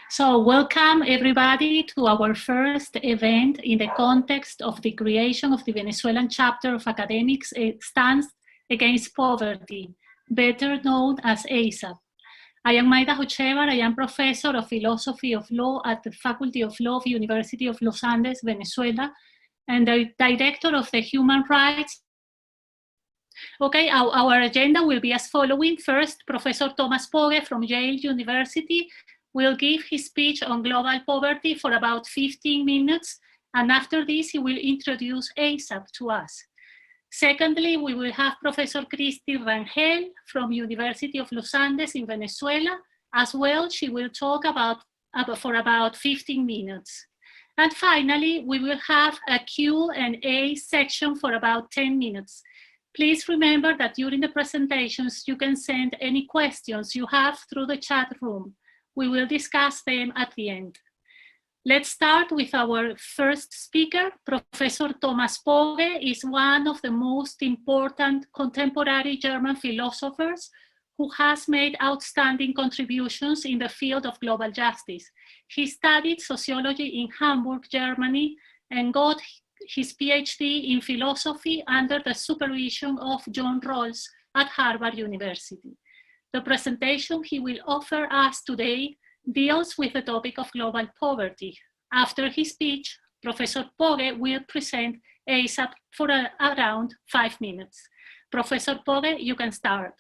So welcome everybody to our first event in the context of the creation of the Venezuelan chapter of Académicos Stance Against Poverty, better known as ASAP. I am Maida Hochevar. I am professor of philosophy of law at the Faculty of Law of University of Los Andes, Venezuela, and the director of the Human Rights. Okay, our agenda will be as following. First, Professor Thomas Pogge from Yale University will give his speech on global poverty for about 15 minutes, and after this, he will introduce ASAP to us. Secondly, we will have Professor Christi Rangel from University of Los Andes in Venezuela. As well, she will talk for about 15 minutes. And finally, we will have a Q&A section for about 10 minutes. Please remember that during the presentations, you can send any questions you have through the chat room. We will discuss them at the end. Let's start with our first speaker. Professor Thomas Pogge is one of the most important contemporary German philosophers who has made outstanding contributions in the field of global justice. He studied sociology in Hamburg, Germany, and got his PhD in philosophy under the supervision of John Rawls at Harvard University. The presentation he will offer us today deals with the topic of global poverty. After his speech, Professor Pogge will present ASAP for around 5 minutes. Professor Pogge, you can start.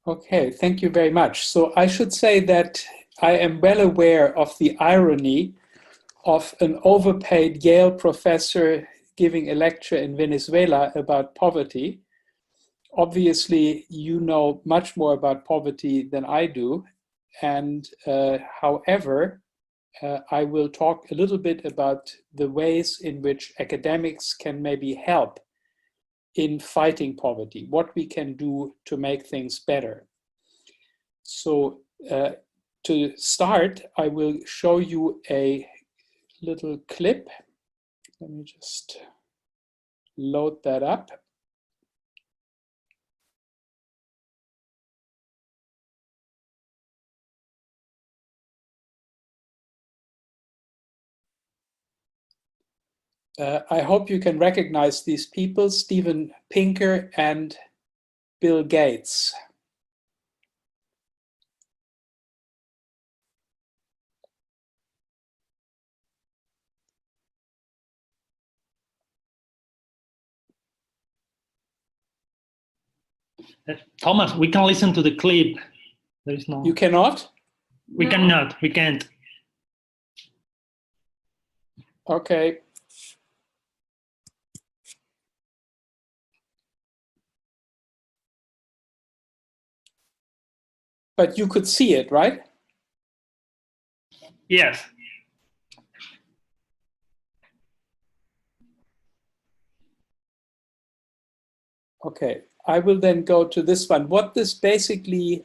Okay, thank you very much. So I should say that I am well aware of the irony of an overpaid Yale professor giving a lecture in Venezuela about poverty. Obviously, you know much more about poverty than I do. And however, I will talk a little bit about the ways in which academics can maybe help in fighting poverty, what we can do to make things better. So to start, I will show you a little clip. Let me just load that up. I hope you can recognize these people, Steven Pinker and Bill Gates. Thomas, we can listen to the clip. There is no. You cannot? We cannot. We can't. Okay. But you could see it, right? Yes. Okay, I will then go to this one. What this basically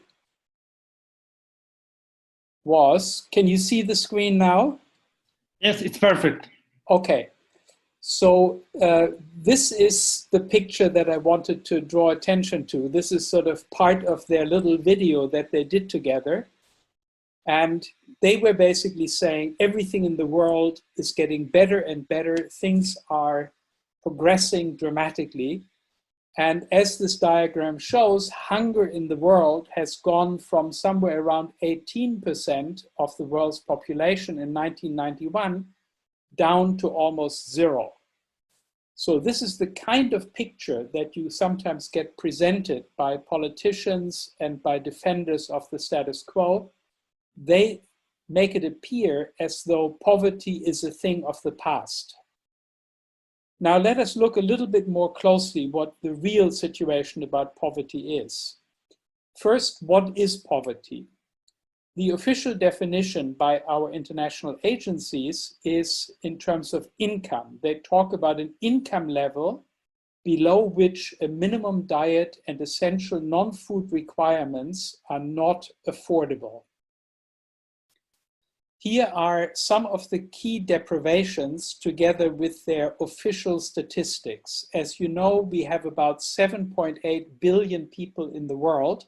was, can you see the screen now? Yes, it's perfect. Okay, so this is the picture that I wanted to draw attention to. This is sort of part of their little video that they did together. And they were basically saying everything in the world is getting better and better. Things are progressing dramatically. And as this diagram shows, hunger in the world has gone from somewhere around 18% of the world's population in 1991 down to almost 0. So this is the kind of picture that you sometimes get presented by politicians and by defenders of the status quo. They make it appear as though poverty is a thing of the past. Now let us look a little bit more closely what the real situation about poverty is. First, what is poverty? The official definition by our international agencies is in terms of income. They talk about an income level below which a minimum diet and essential non-food requirements are not affordable. Here are some of the key deprivations together with their official statistics. As you know, we have about 7.8 billion people in the world,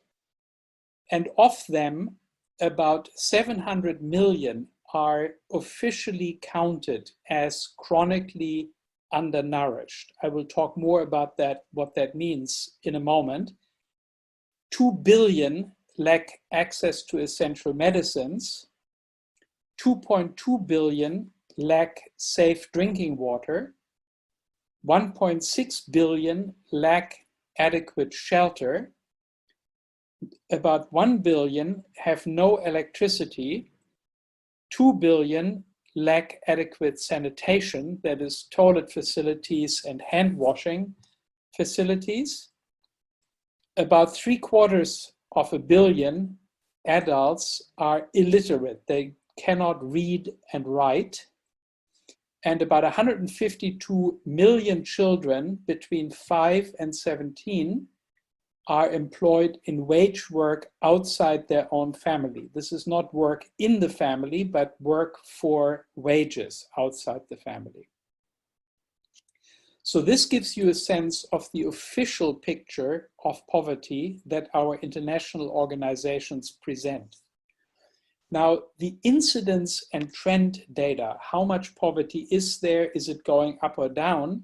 and of them, about 700 million are officially counted as chronically undernourished. I will talk more about that, what that means in a moment. 2 billion lack access to essential medicines. 2.2 billion lack safe drinking water. 1.6 billion lack adequate shelter. About 1 billion have no electricity. 2 billion lack adequate sanitation, that is toilet facilities and hand washing facilities. About 750 million adults are illiterate. They cannot read and write. And about 152 million children between 5 and 17 are employed in wage work outside their own family. This is not work in the family, but work for wages outside the family. So this gives you a sense of the official picture of poverty that our international organizations present. Now, the incidence and trend data, how much poverty is there, is it going up or down,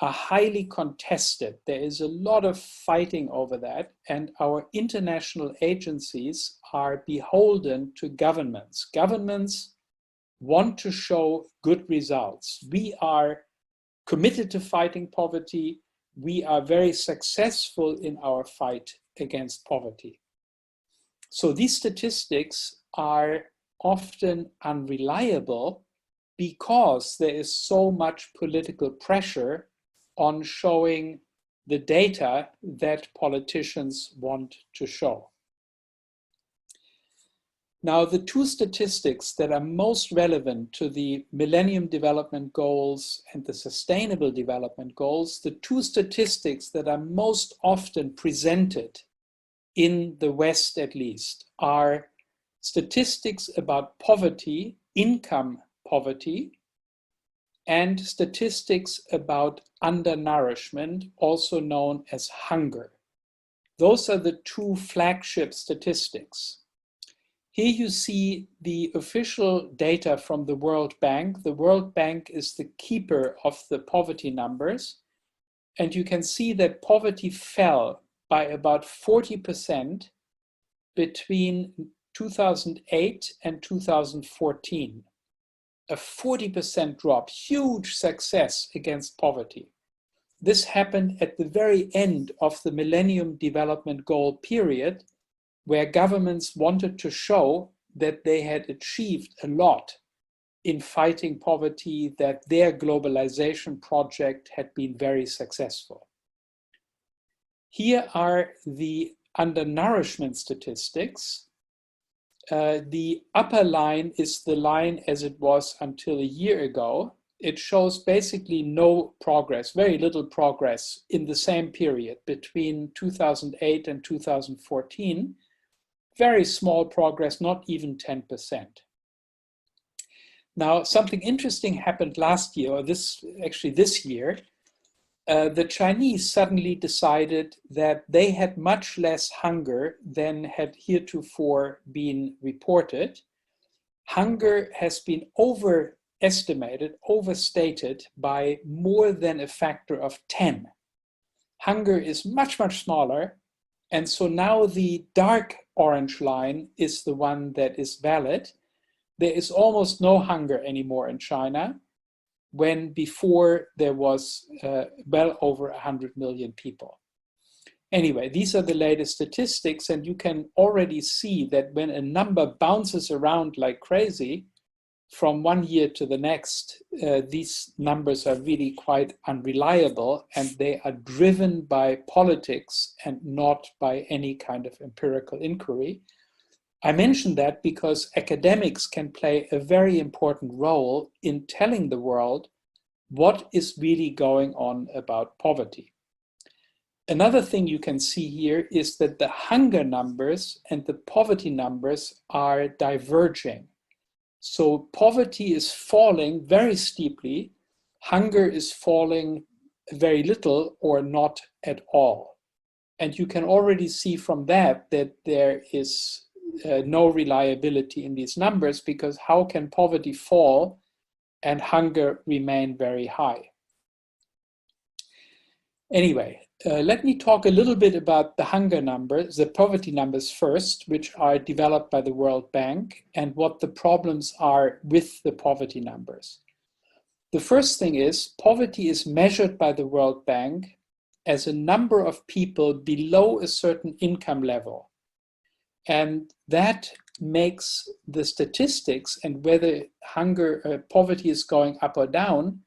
are highly contested. There is a lot of fighting over that, and our international agencies are beholden to governments. Governments want to show good results. We are committed to fighting poverty. We are very successful in our fight against poverty. So these statistics are often unreliable because there is so much political pressure on showing the data that politicians want to show. Now, the two statistics that are most relevant to the Millennium Development Goals and the Sustainable Development Goals, the two statistics that are most often presented in the West at least, are statistics about poverty, income poverty, and statistics about undernourishment, also known as hunger. Those are the two flagship statistics. Here you see the official data from the World Bank. The World Bank is the keeper of the poverty numbers, and you can see that poverty fell by about 40% between 2008 and 2014. A 40% drop, huge success against poverty. This happened at the very end of the Millennium Development Goal period, where governments wanted to show that they had achieved a lot in fighting poverty, that their globalization project had been very successful. Here are the undernourishment statistics. The upper line is the line as it was until a year ago. It shows basically no progress, very little progress in the same period between 2008 and 2014. Very small progress, not even 10%. Now, something interesting happened last year, or this year. The Chinese suddenly decided that they had much less hunger than had heretofore been reported. Hunger has been overestimated, overstated by more than a factor of 10. Hunger is much, much smaller. And so now the dark orange line is the one that is valid. There is almost no hunger anymore in China, when before there was well over 100 million people. Anyway, these are the latest statistics, and you can already see that when a number bounces around like crazy from one year to the next, these numbers are really quite unreliable, and they are driven by politics and not by any kind of empirical inquiry. I mention that because academics can play a very important role in telling the world what is really going on about poverty. Another thing you can see here is that the hunger numbers and the poverty numbers are diverging. So poverty is falling very steeply, hunger is falling very little or not at all. And you can already see from that that there is no reliability in these numbers, because how can poverty fall and hunger remain very high? Anyway, let me talk a little bit about the hunger numbers, the poverty numbers first, which are developed by the World Bank, and what the problems are with the poverty numbers. The first thing is, poverty is measured by the World Bank as a number of people below a certain income level. And that makes the statistics and whether poverty is going up or down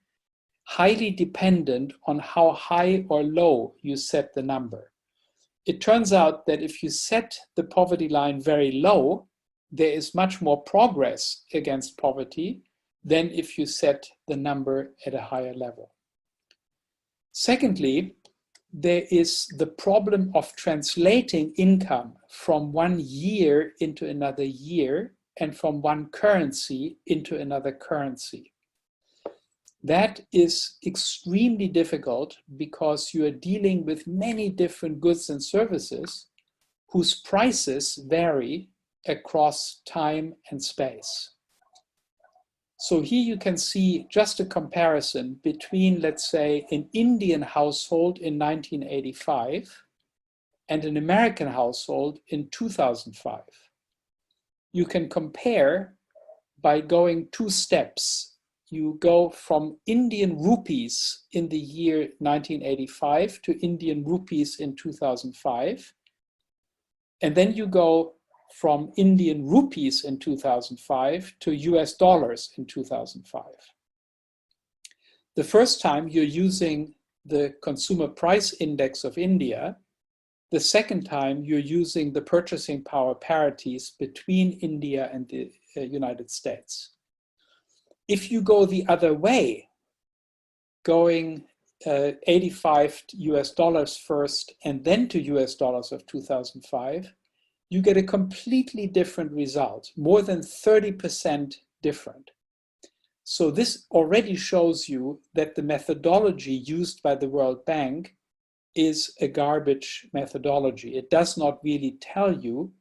highly dependent on how high or low you set the number. It turns out that if you set the poverty line very low, there is much more progress against poverty than if you set the number at a higher level. Secondly, there is the problem of translating income from one year into another year and from one currency into another currency. That is extremely difficult because you are dealing with many different goods and services whose prices vary across time and space. So here you can see just a comparison between, let's say, an Indian household in 1985 and an American household in 2005. You can compare by going 2 steps. You go from Indian rupees in the year 1985 to Indian rupees in 2005. And then you go from Indian rupees in 2005 to US dollars in 2005. The first time you're using the consumer price index of India. The second time you're using the purchasing power parities between India and the United States. If you go the other way, going 85 US dollars first and then to US dollars of 2005, you get a completely different result, more than 30% different. So this already shows you that the methodology used by the World Bank is a garbage methodology. It does not really tell you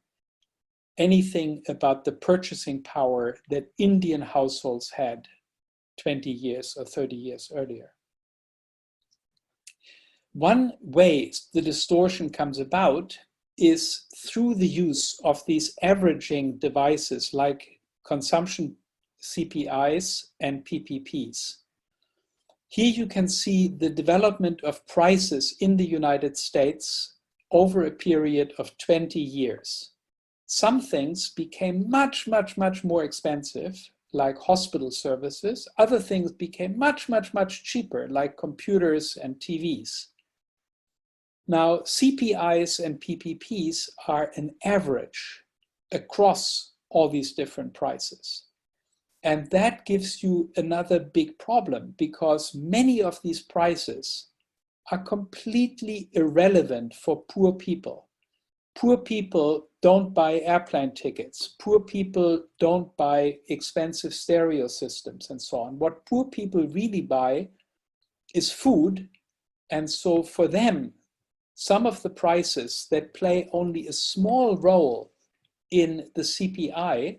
anything about the purchasing power that Indian households had 20 years or 30 years earlier. One way the distortion comes about is through the use of these averaging devices like consumption CPIs and PPPs. Here you can see the development of prices in the United States over a period of 20 years. Some things became much more expensive, like hospital services. Other things became much cheaper, like computers and TVs. Now, CPIs and PPPs are an average across all these different prices. And that gives you another big problem, because many of these prices are completely irrelevant for poor people. Poor people don't buy airplane tickets. Poor people don't buy expensive stereo systems and so on. What poor people really buy is food. And so for them, some of the prices that play only a small role in the CPI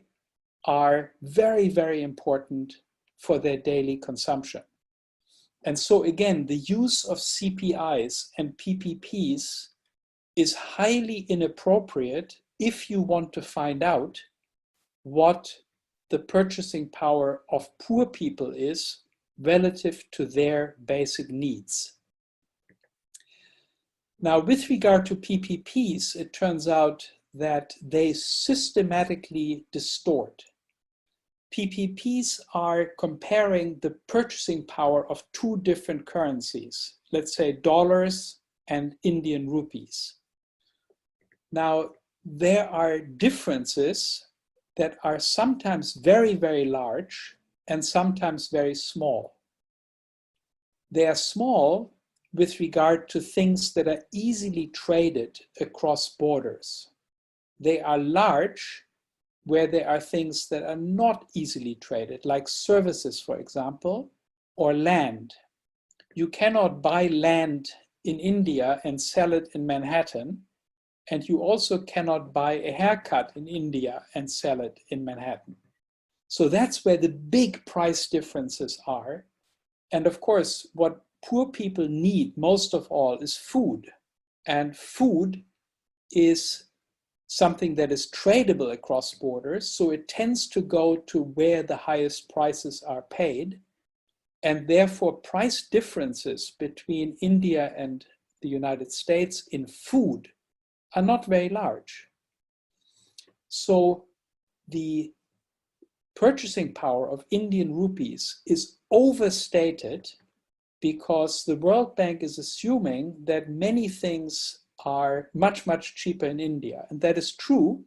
are very important for their daily consumption. And so again, the use of CPIs and PPPs is highly inappropriate if you want to find out what the purchasing power of poor people is relative to their basic needs. Now, with regard to PPPs, it turns out that they systematically distort. PPPs are comparing the purchasing power of 2 different currencies, let's say dollars and Indian rupees. Now, there are differences that are sometimes very large and sometimes very small. They are small with regard to things that are easily traded across borders. They are large where there are things that are not easily traded, like services, for example, or land. You cannot buy land in India and sell it in Manhattan And you also cannot buy a haircut in India and sell it in Manhattan. So that's where the big price differences are. And of course, what poor people need most of all is food. And food is something that is tradable across borders. So it tends to go to where the highest prices are paid. And therefore, price differences between India and the United States in food are not very large. So the purchasing power of Indian rupees is overstated because the World Bank is assuming that many things are much, much cheaper in India. And that is true,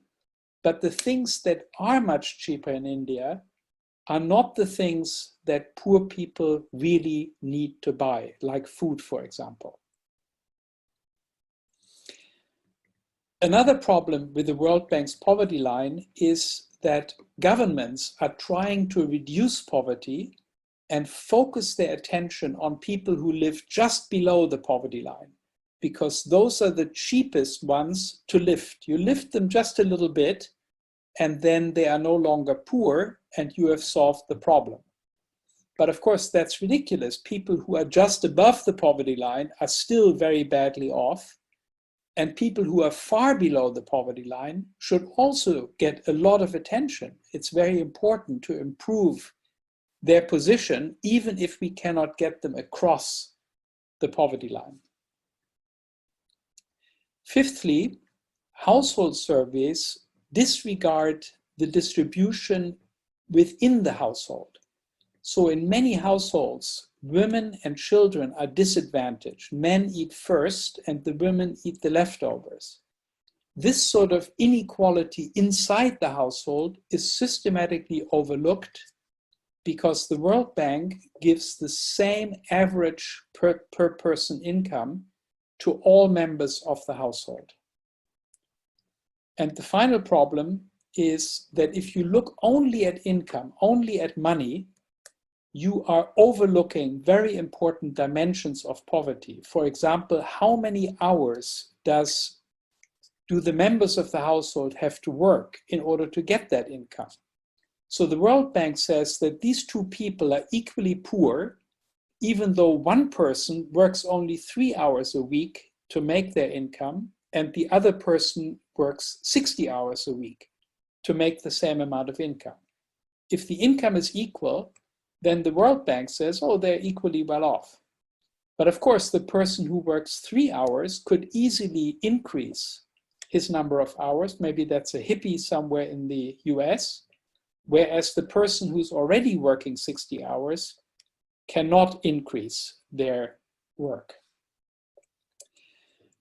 but the things that are much cheaper in India are not the things that poor people really need to buy, like food, for example. Another problem with the World Bank's poverty line is that governments are trying to reduce poverty and focus their attention on people who live just below the poverty line, because those are the cheapest ones to lift. You lift them just a little bit, and then they are no longer poor, and you have solved the problem. But of course, that's ridiculous. People who are just above the poverty line are still very badly off. And people who are far below the poverty line should also get a lot of attention. It's very important to improve their position, even if we cannot get them across the poverty line. Fifthly, household surveys disregard the distribution within the household. So in many households, women and children are disadvantaged. Men eat first and the women eat the leftovers. This sort of inequality inside the household is systematically overlooked because the World Bank gives the same average per person income to all members of the household. And the final problem is that if you look only at income, only at money, you are overlooking very important dimensions of poverty. For example, how many hours do the members of the household have to work in order to get that income? So the World Bank says that these two people are equally poor, even though one person works only 3 hours a week to make their income, and the other person works 60 hours a week to make the same amount of income. If the income is equal, then the World Bank says, oh, they're equally well off. But of course, the person who works 3 hours could easily increase his number of hours. Maybe that's a hippie somewhere in the US, whereas the person who's already working 60 hours cannot increase their work.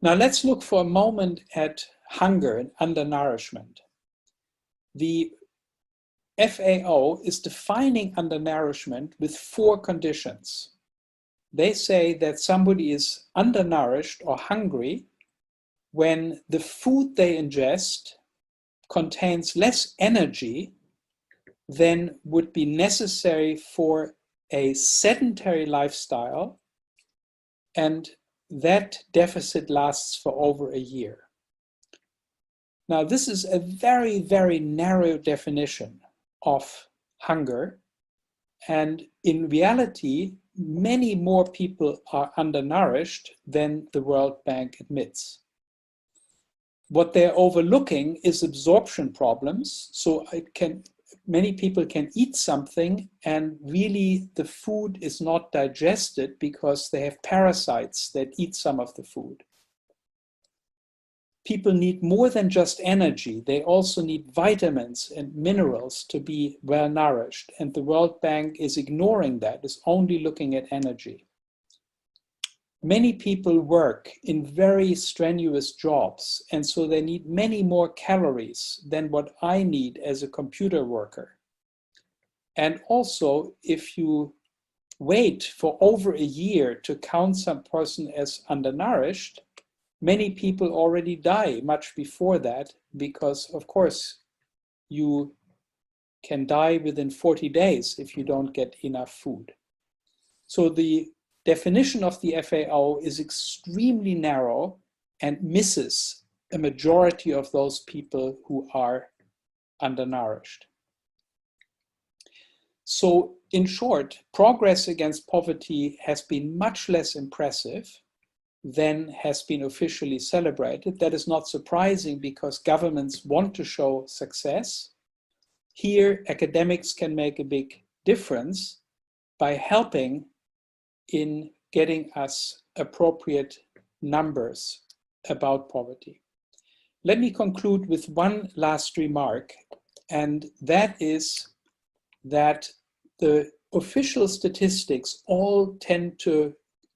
Now let's look for a moment at hunger and undernourishment. The FAO is defining undernourishment with 4 conditions. They say that somebody is undernourished or hungry when the food they ingest contains less energy than would be necessary for a sedentary lifestyle, and that deficit lasts for over a year. Now, this is a very, very narrow definition of hunger, and in reality, many more people are undernourished than the World Bank admits. What they're overlooking is absorption problems. So many people can eat something and really the food is not digested because they have parasites that eat some of the food. People need more than just energy. They also need vitamins and minerals to be well nourished. And the World Bank is ignoring that, is only looking at energy. Many people work in very strenuous jobs, and so they need many more calories than what I need as a computer worker. And also, if you wait for over a year to count some person as undernourished, many people already die much before that because, of course, you can die within 40 days if you don't get enough food. So the definition of the FAO is extremely narrow and misses a majority of those people who are undernourished. So in short, progress against poverty has been much less impressive than has been officially celebrated. That is not surprising because governments want to show success. Here, academics can make a big difference by helping in getting us appropriate numbers about poverty. Let me conclude with one last remark, and that is that the official statistics all tend to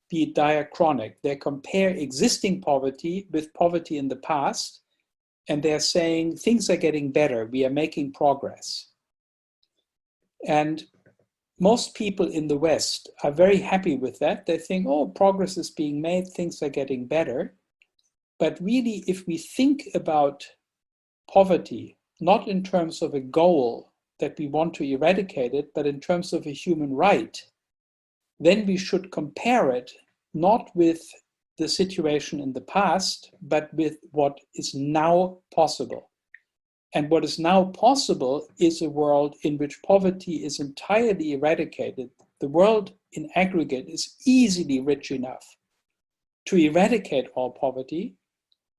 be diachronic. They compare existing poverty with poverty in the past, and they're saying things are getting better, we are making progress. And most people in the West are very happy with that. They think, oh, progress is being made, things are getting better. But really, if we think about poverty, not in terms of a goal that we want to eradicate it, but in terms of a human right, then we should compare it not with the situation in the past, but with what is now possible. And what is now possible is a world in which poverty is entirely eradicated. The world in aggregate is easily rich enough to eradicate all poverty,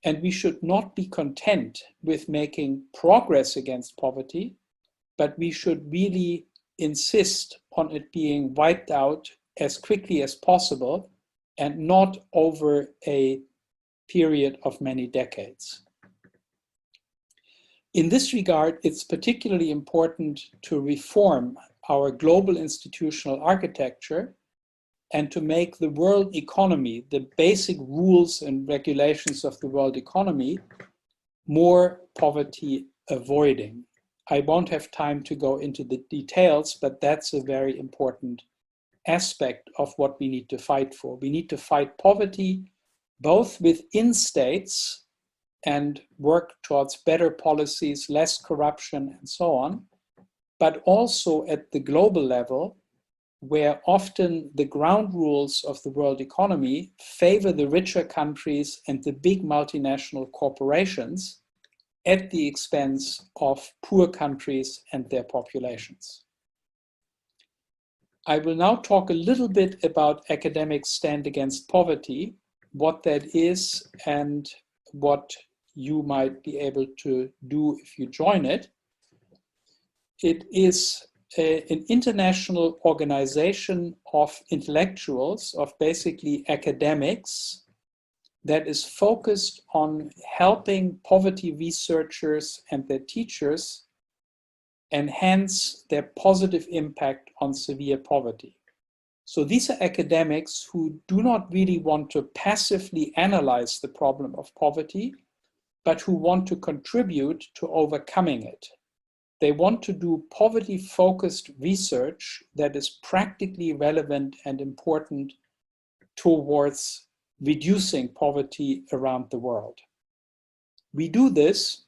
and we should not be content with making progress against poverty, but we should really insist on it being wiped out as quickly as possible and not over a period of many decades. In this regard, it's particularly important to reform our global institutional architecture and to make the world economy, the basic rules and regulations of the world economy, more poverty avoiding. I won't have time to go into the details, but that's a very important aspect of what we need to fight for. We need to fight poverty both within states and work towards better policies, less corruption, and so on, but also at the global level, where often the ground rules of the world economy favor the richer countries and the big multinational corporations at the expense of poor countries and their populations. I will now talk a little bit about academics stand against poverty, what that is, and what you might be able to do if you join it. It is an international organization of intellectuals, of basically academics, that is focused on helping poverty researchers and their teachers enhance their positive impact on severe poverty. So these are academics who do not really want to passively analyze the problem of poverty, but who want to contribute to overcoming it. They want to do poverty-focused research that is practically relevant and important towards reducing poverty around the world. We do this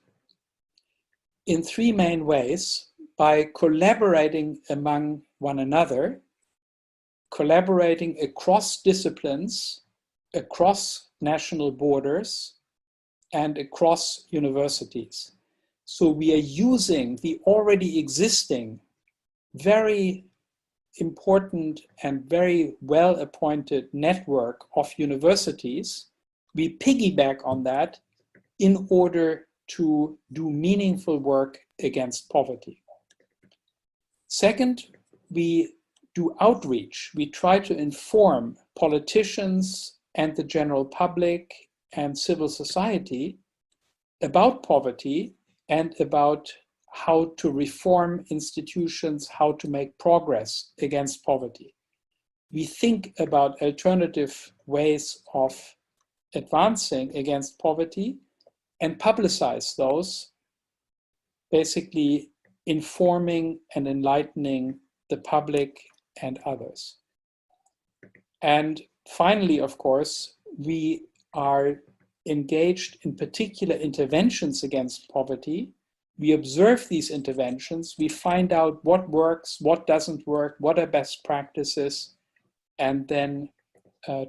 in three main ways: by collaborating among one another, collaborating across disciplines, across national borders, and across universities. So we are using the already existing, very important and very well-appointed network of universities. We piggyback on that in order to do meaningful work against poverty. Second, we do outreach. We try to inform politicians and the general public and civil society about poverty and about how to reform institutions, how to make progress against poverty. We think about alternative ways of advancing against poverty and publicize those, basically informing and enlightening the public and others. And finally, of course, we are engaged in particular interventions against poverty. We observe these interventions, we find out what works, what doesn't work, what are best practices, and then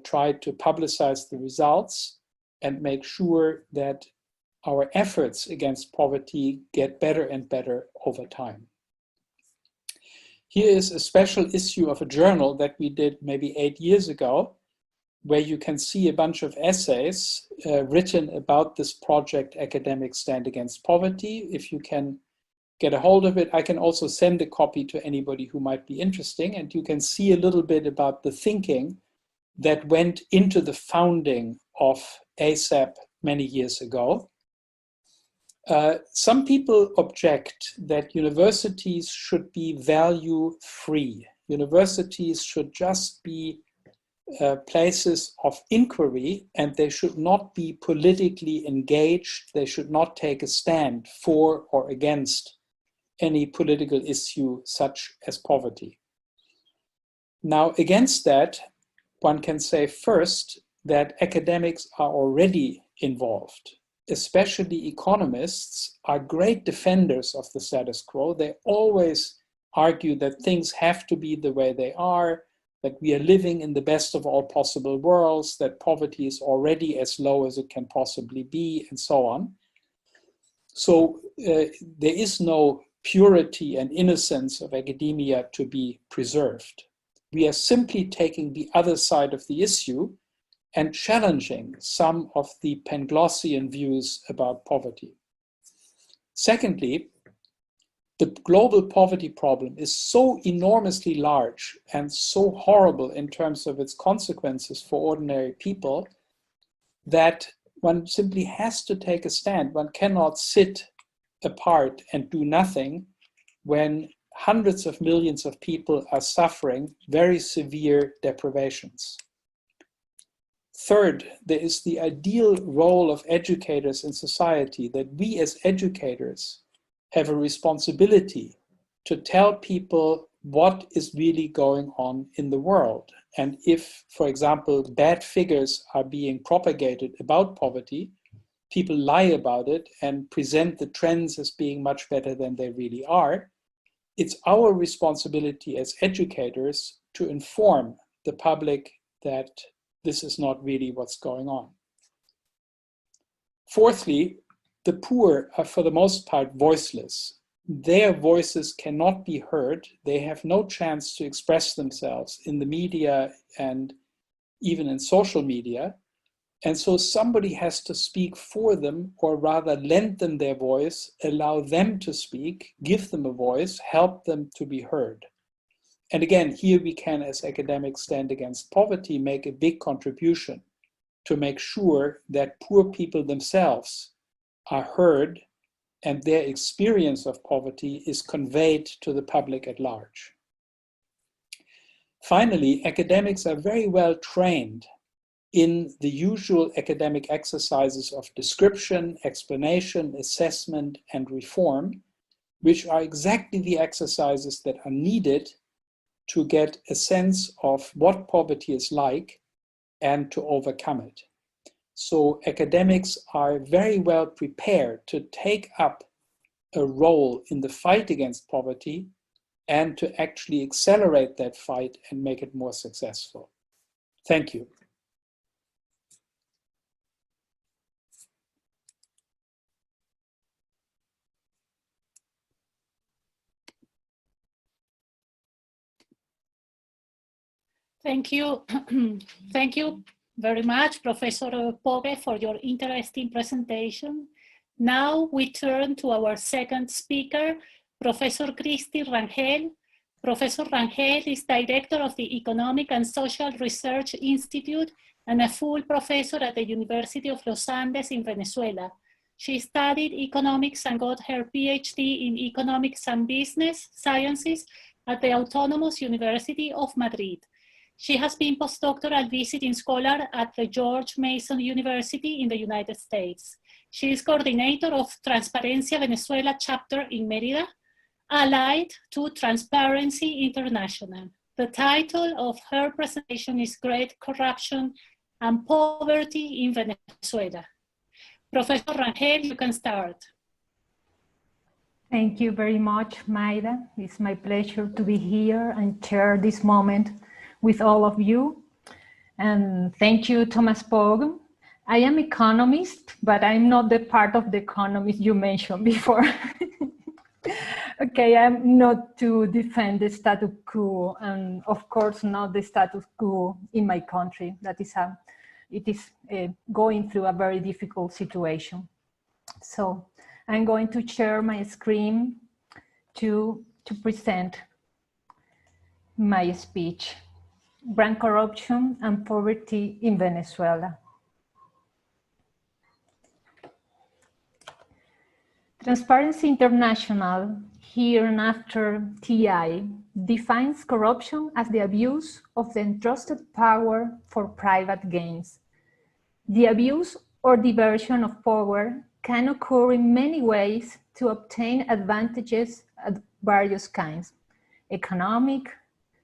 try to publicize the results and make sure that our efforts against poverty get better and better over time. Here is a special issue of a journal that we did maybe 8 years ago, where you can see a bunch of essays written about this project, Academics Stand Against Poverty. If you can get a hold of it, I can also send a copy to anybody who might be interested, and you can see a little bit about the thinking that went into the founding of ASAP many years ago. Some people object that universities should be value-free. Universities should just be places of inquiry, and they should not be politically engaged. They should not take a stand for or against any political issue such as poverty. Now, against that, one can say first that academics are already involved. Especially economists are great defenders of the status quo. They always argue that things have to be the way they are, that we are living in the best of all possible worlds, that poverty is already as low as it can possibly be, and so on. So there is no purity and innocence of academia to be preserved. We are simply taking the other side of the issue and challenging some of the Panglossian views about poverty. Secondly, the global poverty problem is so enormously large and so horrible in terms of its consequences for ordinary people that one simply has to take a stand. One cannot sit apart and do nothing when hundreds of millions of people are suffering very severe deprivations. Third, there is the ideal role of educators in society, that we as educators have a responsibility to tell people what is really going on in the world. And if, for example, bad figures are being propagated about poverty, people lie about it and present the trends as being much better than they really are, it's our responsibility as educators to inform the public that this is not really what's going on. Fourthly, the poor are for the most part voiceless. Their voices cannot be heard. They have no chance to express themselves in the media and even in social media. And so somebody has to speak for them, or rather lend them their voice, allow them to speak, give them a voice, help them to be heard. And again, here we can, as academics stand against poverty, make a big contribution to make sure that poor people themselves are heard and their experience of poverty is conveyed to the public at large. Finally, academics are very well trained in the usual academic exercises of description, explanation, assessment, and reform, which are exactly the exercises that are needed to get a sense of what poverty is like and to overcome it. So academics are very well prepared to take up a role in the fight against poverty and to actually accelerate that fight and make it more successful. Thank you. Thank you. Thank you very much, Professor Pogge, for your interesting presentation. Now we turn to our second speaker, Professor Christi Rangel. Professor Rangel is Director of the Economic and Social Research Institute and a full professor at the University of Los Andes in Venezuela. She studied economics and got her PhD in economics and business sciences at the Autonomous University of Madrid. She has been postdoctoral visiting scholar at the George Mason University in the United States. She is coordinator of Transparencia Venezuela chapter in Mérida, allied to Transparency International. The title of her presentation is Great Corruption and Poverty in Venezuela. Professor Rangel, you can start. Thank you very much, Maida. It's my pleasure to be here and share this moment with all of you. And thank you, Thomas Pogge, I am economist, but I'm not the part of the economist you mentioned before. Okay, I'm not to defend the status quo, and of course not the status quo in my country. That is it is going through a very difficult situation. So I'm going to share my screen to present my speech, Gran Corruption and Poverty in Venezuela. Transparency International, hereinafter TI, defines corruption as the abuse of the entrusted power for private gains. The abuse or diversion of power can occur in many ways to obtain advantages of various kinds: economic,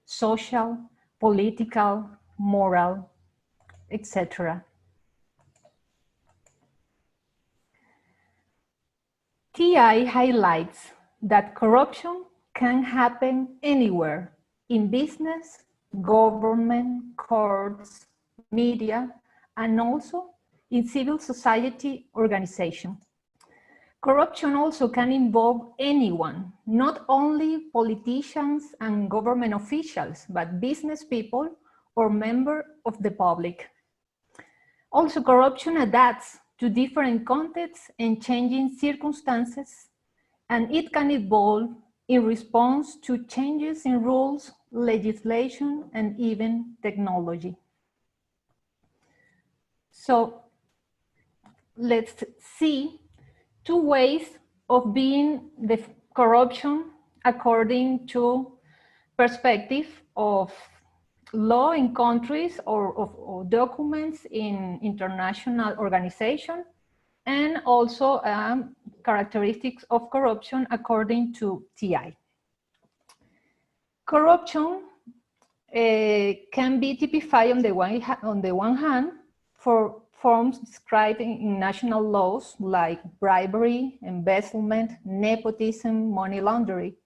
social, political, moral, etc. TI highlights that corruption can happen anywhere, in business, government, courts, media, and also in civil society organizations. Corruption also can involve anyone, not only politicians and government officials, but business people or members of the public. Also, corruption adapts to different contexts and changing circumstances, and it can evolve in response to changes in rules, legislation, and even technology. So let's see two ways of being the corruption according to perspective of law in countries or documents in international organizations, and also characteristics of corruption according to TI. Corruption can be typified on the one hand for forms described in national laws like bribery, embezzlement, nepotism, money laundering.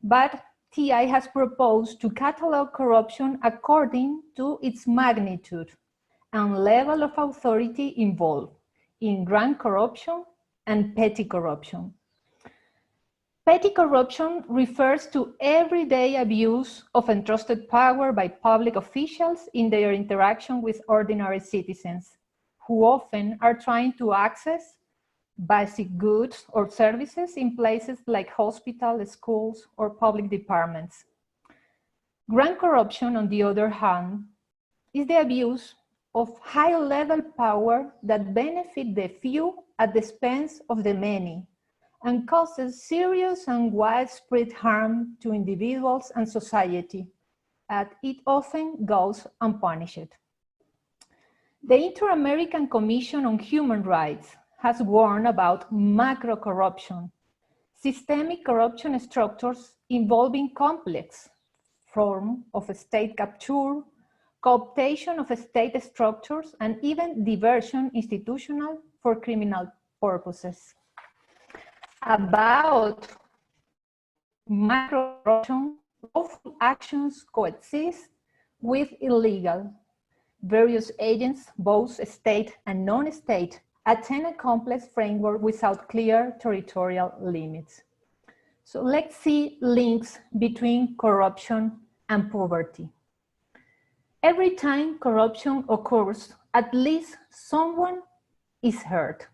But TI has proposed to catalog corruption according to its magnitude and level of authority involved in grand corruption and petty corruption. Petty corruption refers to everyday abuse of entrusted power by public officials in their interaction with ordinary citizens, who often are trying to access basic goods or services in places like hospitals, schools, or public departments. Grand corruption, on the other hand, is the abuse of high-level power that benefits the few at the expense of the many and causes serious and widespread harm to individuals and society, and it often goes unpunished. The Inter-American Commission on Human Rights has warned about macro corruption, systemic corruption structures involving complex form of state capture, cooptation of state structures, and even diversion institutional for criminal purposes. About macro corruption, lawful actions coexist with illegal. Various agents, both state and non-state, attain a complex framework without clear territorial limits. So let's see links between corruption and poverty. Every time corruption occurs, at least someone is hurt.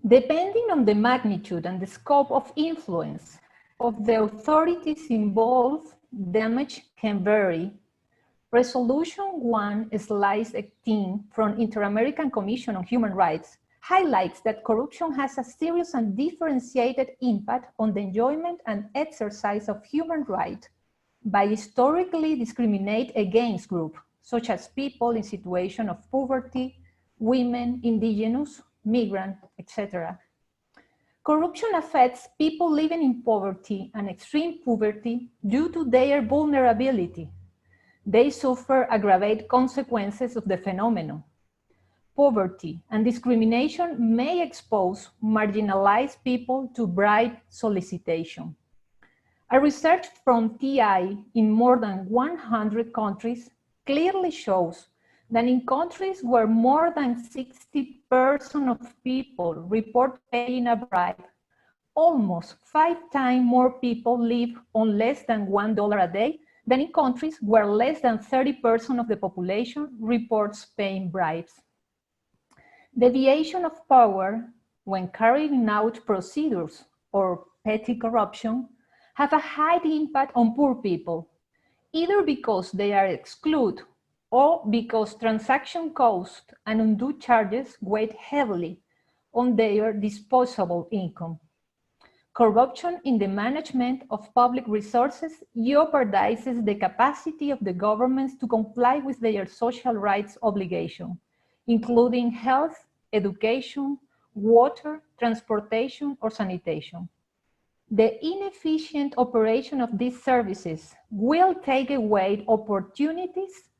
Depending on the magnitude and the scope of influence of the authorities involved, damage can vary. Resolution 1/18 from Inter-American Commission on Human Rights highlights that corruption has a serious and differentiated impact on the enjoyment and exercise of human rights by historically discriminate against groups, such as people in situation of poverty, women, indigenous, migrant, etc. Corruption affects people living in poverty and extreme poverty due to their vulnerability. They suffer aggravated consequences of the phenomenon. Poverty and discrimination may expose marginalized people to bribe solicitation. A research from TI in more than 100 countries clearly shows that in countries where more than 60% of people report paying a bribe, almost 5 times more people live on less than $1 a day than in countries where less than 30% of the population reports paying bribes. Deviation of power when carrying out procedures or petty corruption have a high impact on poor people, either because they are excluded or because transaction costs and undue charges weigh heavily on their disposable income. Corruption in the management of public resources jeopardizes the capacity of the governments to comply with their social rights obligations, including health, education, water, transportation, or sanitation. The inefficient operation of these services will take away opportunities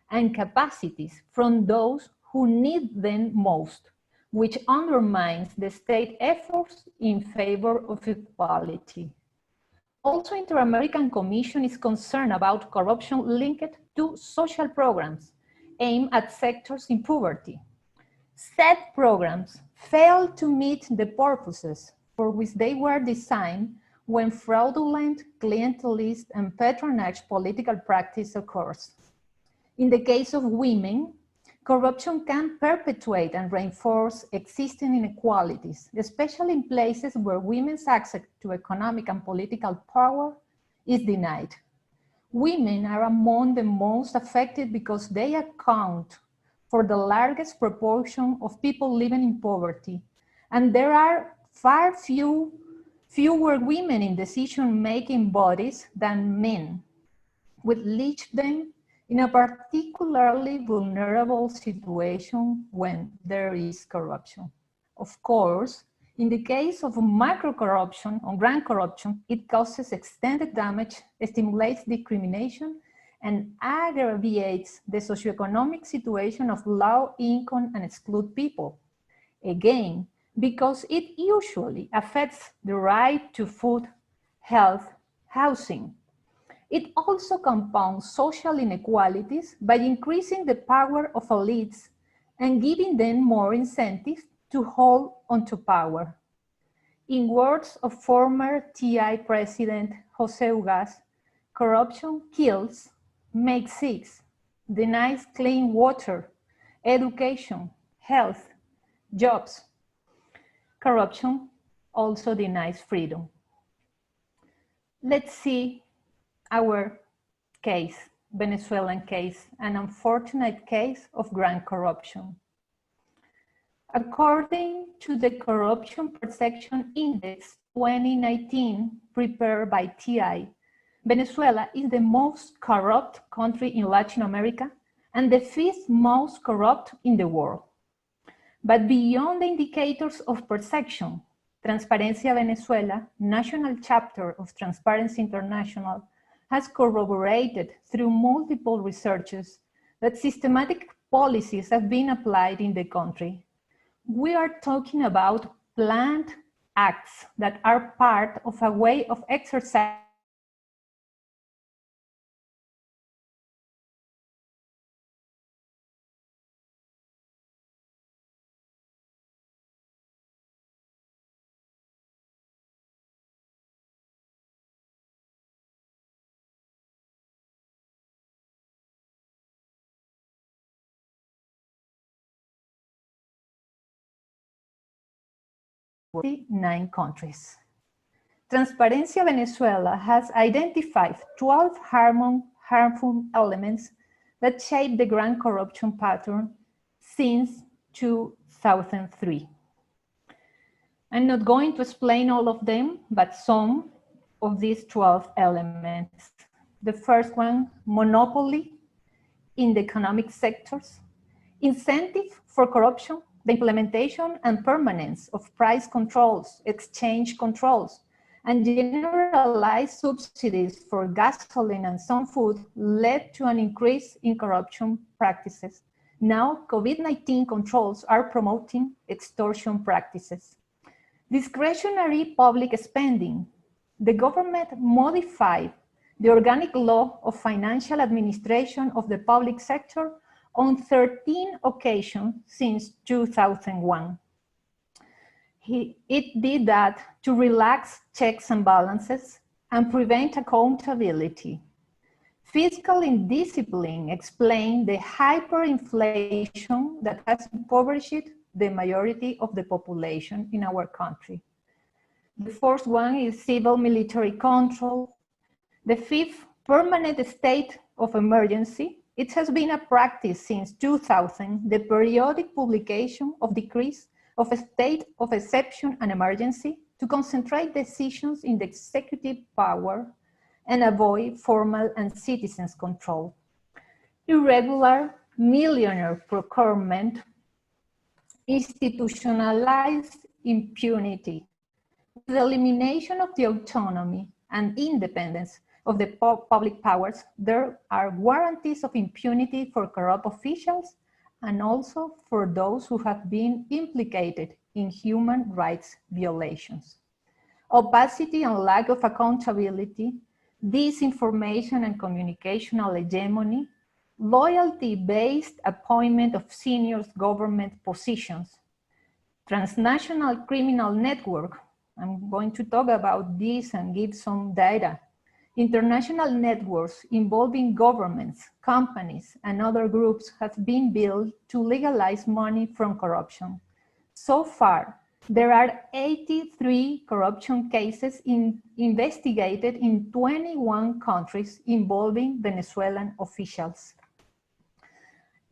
and capacities from those who need them most, which undermines the state efforts in favor of equality. Also, Inter-American Commission is concerned about corruption linked to social programs aimed at sectors in poverty. Said programs fail to meet the purposes for which they were designed when fraudulent, clientelist, and patronage political practice occurs. In the case of women, corruption can perpetuate and reinforce existing inequalities, especially in places where women's access to economic and political power is denied. Women are among the most affected because they account for the largest proportion of people living in poverty, and there are far fewer women in decision-making bodies than men, which leaves them in a particularly vulnerable situation when there is corruption. Of course, in the case of macro corruption or grand corruption, it causes extended damage, stimulates discrimination, and aggravates the socioeconomic situation of low-income and excluded people. Again, because it usually affects the right to food, health, housing. It also compounds social inequalities by increasing the power of elites and giving them more incentive to hold onto power. In words of former TI President Jose Ugaz, corruption kills, makes sick, denies clean water, education, health, jobs. Corruption also denies freedom. Let's see our case, Venezuelan case, an unfortunate case of grand corruption. According to the Corruption Perception Index 2019, prepared by TI, Venezuela is the most corrupt country in Latin America and the 5th most corrupt in the world. But beyond the indicators of perception, Transparencia Venezuela, national chapter of Transparency International, has corroborated through multiple researches that systematic policies have been applied in the country. We are talking about planned acts that are part of a way of exercising nine countries. Transparencia Venezuela has identified 12 harmful elements that shape the grand corruption pattern since 2003. I'm not going to explain all of them, but some of these 12 elements. The first one, monopoly in the economic sectors, incentive for corruption, the implementation and permanence of price controls, exchange controls, and generalized subsidies for gasoline and some food led to an increase in corruption practices. Now, COVID-19 controls are promoting extortion practices. Discretionary public spending. The government modified the organic law of financial administration of the public sector on 13 occasions since 2001. It did that to relax checks and balances and prevent accountability. Fiscal indiscipline explained the hyperinflation that has impoverished the majority of the population in our country. The fourth one is civil military control. The fifth, permanent state of emergency. It has been a practice since 2000, the periodic publication of decrees of a state of exception and emergency to concentrate decisions in the executive power and avoid formal and citizens' control. Irregular millionaire procurement, institutionalized impunity, the elimination of the autonomy and independence of the public powers, there are guarantees of impunity for corrupt officials and also for those who have been implicated in human rights violations. Opacity and lack of accountability, disinformation and communicational hegemony, loyalty-based appointment of senior government positions, transnational criminal network. I'm going to talk about this and give some data. International networks involving governments, companies, and other groups have been built to legalize money from corruption. So far, there are 83 corruption cases investigated in 21 countries involving Venezuelan officials.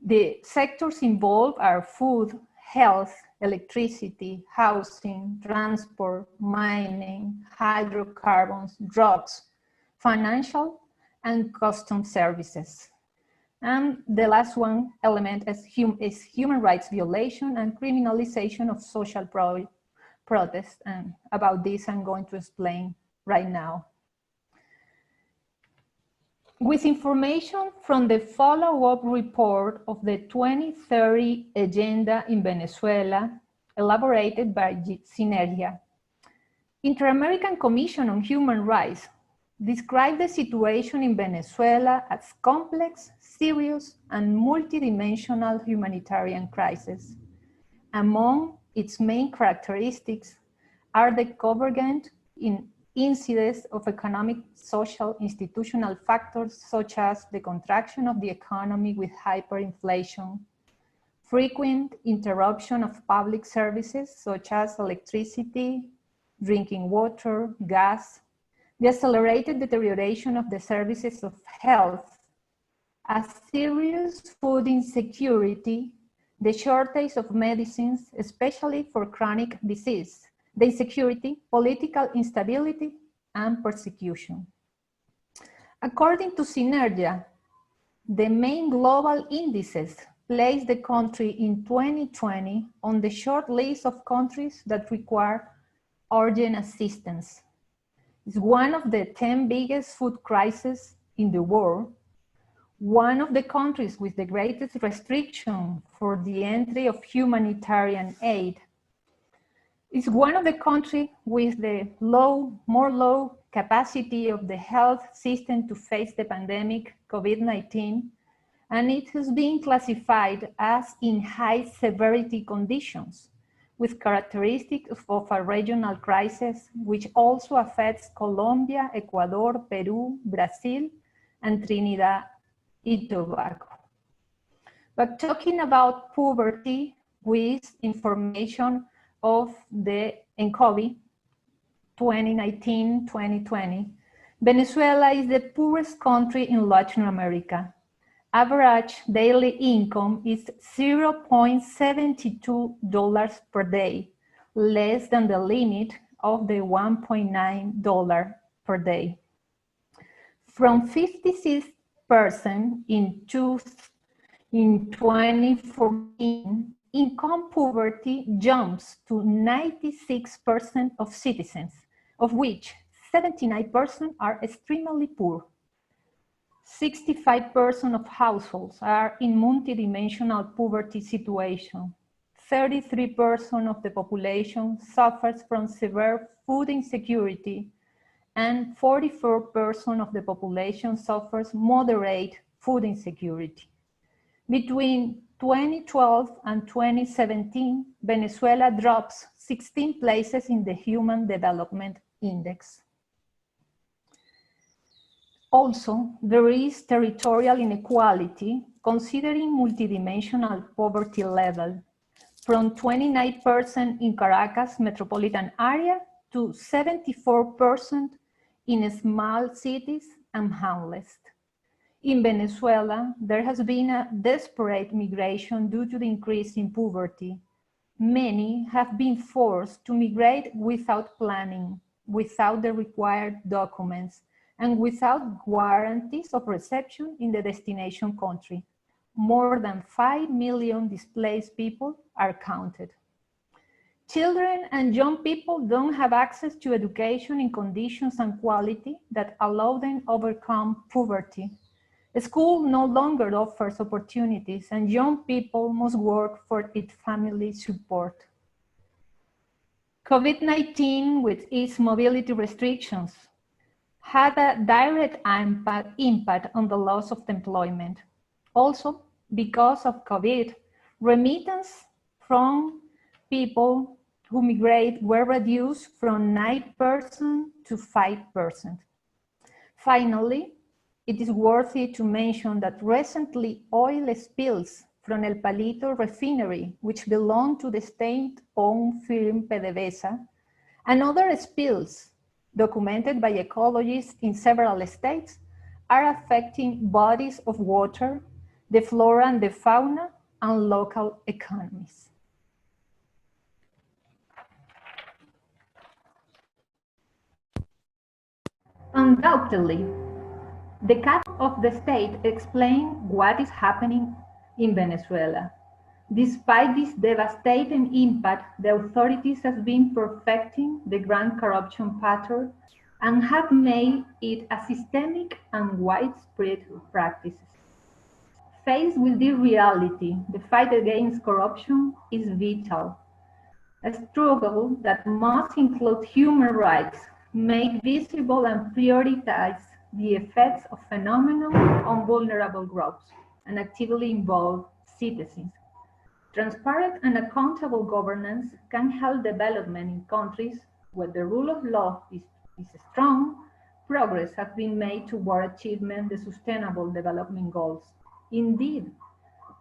The sectors involved are food, health, electricity, housing, transport, mining, hydrocarbons, drugs, financial and customs services. And the last one element is human rights violation and criminalization of social protest. And about this, I'm going to explain right now. With information from the follow-up report of the 2030 Agenda in Venezuela, elaborated by Synergia, Inter-American Commission on Human Rights described the situation in Venezuela as complex, serious, and multidimensional humanitarian crisis. Among its main characteristics are the convergent incidence of economic, social, institutional factors such as the contraction of the economy with hyperinflation, frequent interruption of public services such as electricity, drinking water, gas, the accelerated deterioration of the services of health, a serious food insecurity, the shortage of medicines, especially for chronic disease, the insecurity, political instability, and persecution. According to Synergia, the main global indices placed the country in 2020 on the short list of countries that require urgent assistance. It's one of the 10 biggest food crises in the world, one of the countries with the greatest restriction for the entry of humanitarian aid. It's one of the countries with the more low capacity of the health system to face the pandemic COVID-19, and it has been classified as in high severity conditions, with characteristics of a regional crisis, which also affects Colombia, Ecuador, Peru, Brazil, and Trinidad and Tobago. But talking about poverty with information of the ENCOBI 2019-2020, Venezuela is the poorest country in Latin America. Average daily income is $0.72 per day, less than the limit of the $1.9 per day. From 56% in 2014, income poverty jumps to 96% of citizens, of which 79% are extremely poor. 65% of households are in multidimensional poverty situation. 33% of the population suffers from severe food insecurity, and 44% of the population suffers moderate food insecurity. Between 2012 and 2017, Venezuela drops 16 places in the Human Development Index. Also, there is territorial inequality considering multidimensional poverty level, from 29% in Caracas metropolitan area to 74% in small cities and hamlets. In Venezuela, there has been a desperate migration due to the increase in poverty. Many have been forced to migrate without planning, without the required documents, and without guarantees of reception in the destination country. More than 5 million displaced people are counted. Children and young people don't have access to education in conditions and quality that allow them to overcome poverty. School no longer offers opportunities, and young people must work for its family support. COVID-19, with its mobility restrictions, had a direct impact on the loss of employment. Also, because of COVID, remittance from people who migrate were reduced from 9% to 5%. Finally, it is worthy to mention that recently oil spills from El Palito refinery, which belonged to the state-owned firm PDVSA, and other spills documented by ecologists in several states are affecting bodies of water, the flora and the fauna, and local economies. Undoubtedly, the cut of the state explains what is happening in Venezuela. Despite this devastating impact, the authorities have been perfecting the grand corruption pattern and have made it a systemic and widespread practice. Faced with this reality, the fight against corruption is vital. A struggle that must include human rights, make visible and prioritize the effects of phenomena on vulnerable groups, and actively involve citizens. Transparent and accountable governance can help development in countries where the rule of law is strong. Progress has been made toward achievement the Sustainable Development Goals. Indeed,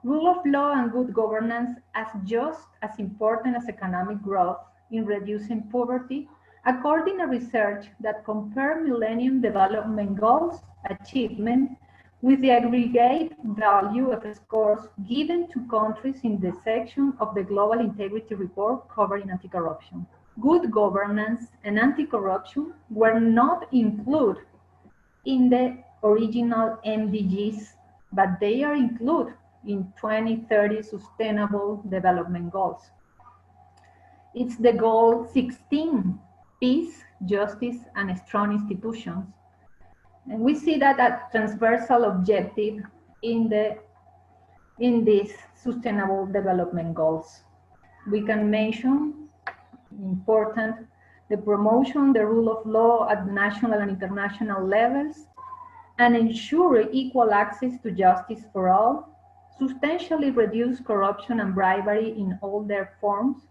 rule of law and good governance are just as important as economic growth in reducing poverty, according to research that compared Millennium Development Goals achievement with the aggregate value of scores given to countries in the section of the Global Integrity Report covering anti-corruption. Good governance and anti-corruption were not included in the original MDGs, but they are included in 2030 Sustainable Development Goals. It's the goal 16, peace, justice, and strong institutions. And we see that a transversal objective in these Sustainable Development Goals. We can mention important the promotion, the rule of law at national and international levels, and ensure equal access to justice for all, substantially reduce corruption and bribery in all their forms,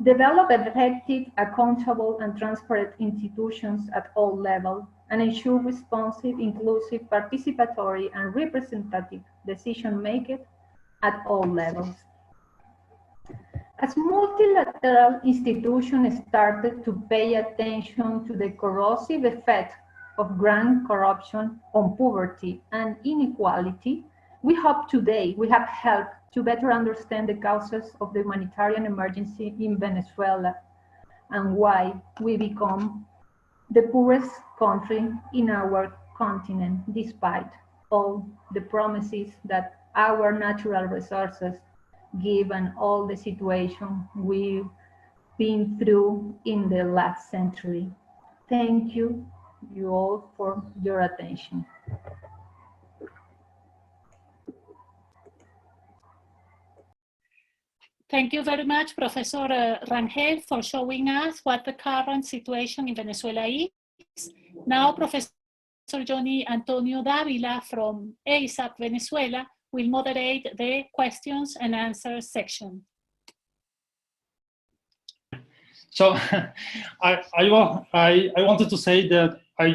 develop effective, accountable, and transparent institutions at all levels, and ensure responsive, inclusive, participatory, and representative decision-making at all levels. As multilateral institutions started to pay attention to the corrosive effect of grand corruption on poverty and inequality, we hope today we have helped to better understand the causes of the humanitarian emergency in Venezuela and why we become the poorest country in our continent, despite all the promises that our natural resources give and all the situation we've been through in the last century. Thank you all for your attention. Thank you very much, Professor Rangel, for showing us what the current situation in Venezuela is. Now, Professor Johnny Antonio Davila from ASAP Venezuela will moderate the questions and answers section. So I wanted to say that I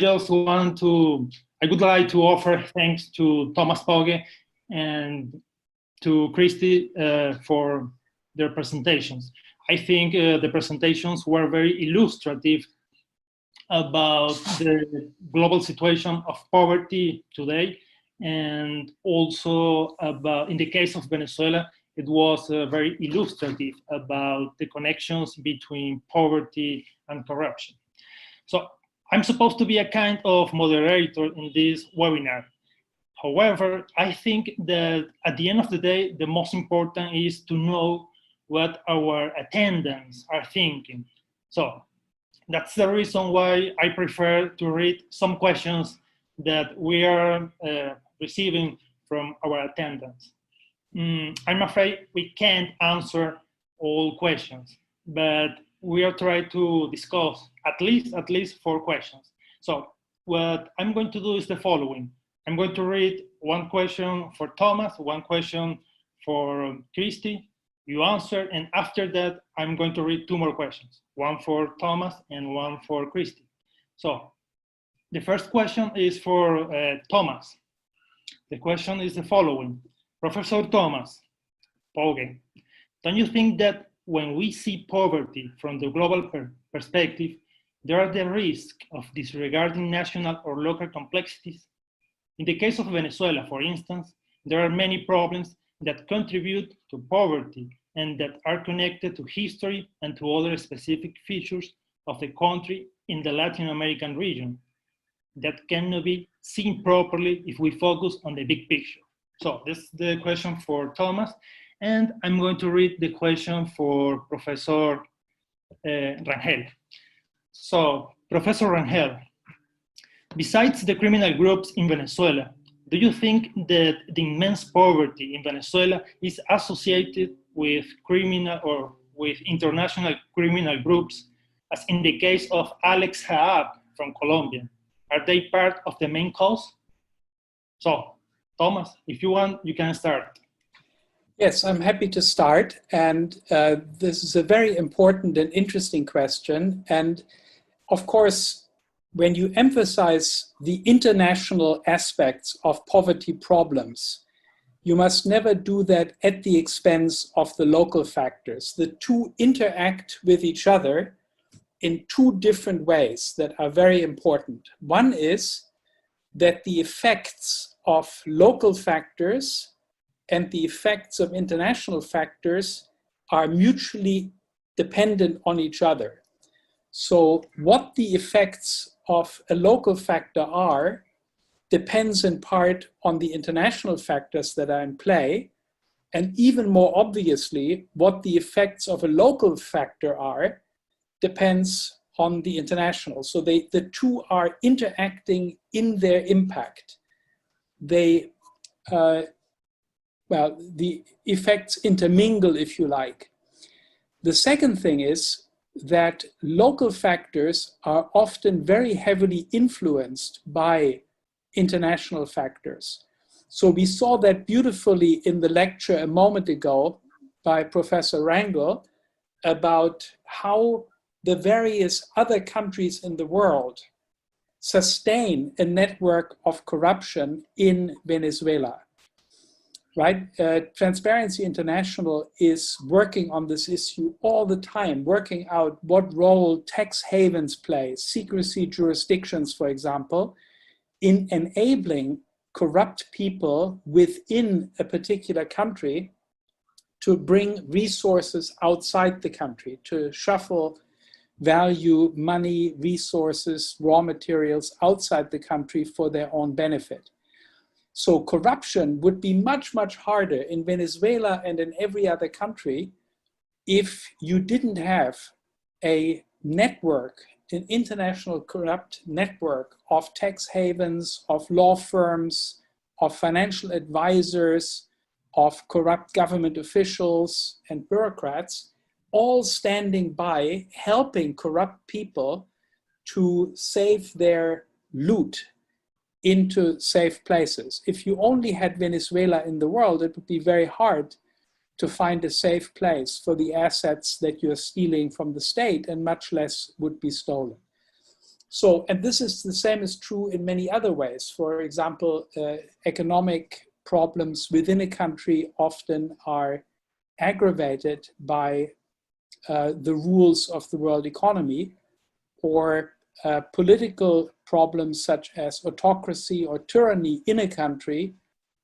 would like to offer thanks to Thomas Pogge and to Christi for their presentations. I think the presentations were very illustrative about the global situation of poverty today, and also about, in the case of Venezuela, it was very illustrative about the connections between poverty and corruption. So I'm supposed to be a kind of moderator in this webinar. However, I think that at the end of the day, the most important is to know what our attendants are thinking. So that's the reason why I prefer to read some questions that we are receiving from our attendants. I'm afraid we can't answer all questions, but we are trying to discuss at least 4 questions. So what I'm going to do is the following. I'm going to read one question for Thomas, one question for Christi, you answer, and after that, I'm going to read 2 more questions, one for Thomas and one for Christi. So the first question is for Thomas. The question is the following. Professor Thomas Pogge, don't you think that when we see poverty from the global perspective, there are the risk of disregarding national or local complexities? In the case of Venezuela, for instance, there are many problems that contribute to poverty and that are connected to history and to other specific features of the country in the Latin American region that cannot be seen properly if we focus on the big picture. So this is the question for Thomas, and I'm going to read the question for Professor Rangel. So, Professor Rangel, besides the criminal groups in Venezuela, do you think that the immense poverty in Venezuela is associated with criminal or with international criminal groups, as in the case of Alex Haab from Colombia? Are they part of the main cause? So, Thomas, if you want, you can start. Yes, I'm happy to start. And this is a very important and interesting question. And of course, when you emphasize the international aspects of poverty problems, you must never do that at the expense of the local factors. The two interact with each other in 2 different ways that are very important. One is that the effects of local factors and the effects of international factors are mutually dependent on each other. So what the effects of a local factor are depends in part on the international factors that are in play, and even more obviously, what the effects of a local factor are depends on the international. So the 2 are interacting in their impact. The effects intermingle, if you like. The second thing is that local factors are often very heavily influenced by international factors. So we saw that beautifully in the lecture a moment ago by Professor Rangel about how the various other countries in the world sustain a network of corruption in Venezuela, right? Transparency International is working on this issue all the time, working out what role tax havens play, secrecy jurisdictions, for example, in enabling corrupt people within a particular country to bring resources outside the country, to shuffle value, money, resources, raw materials outside the country for their own benefit. So corruption would be much, much harder in Venezuela and in every other country if you didn't have a network, an international corrupt network of tax havens, of law firms, of financial advisors, of corrupt government officials and bureaucrats, all standing by, helping corrupt people to save their loot into safe places. If you only had Venezuela in the world, it would be very hard to find a safe place for the assets that you're stealing from the state, and much less would be stolen. So, and this is the same is true in many other ways. For example, economic problems within a country often are aggravated by the rules of the world economy, or political problems such as autocracy or tyranny in a country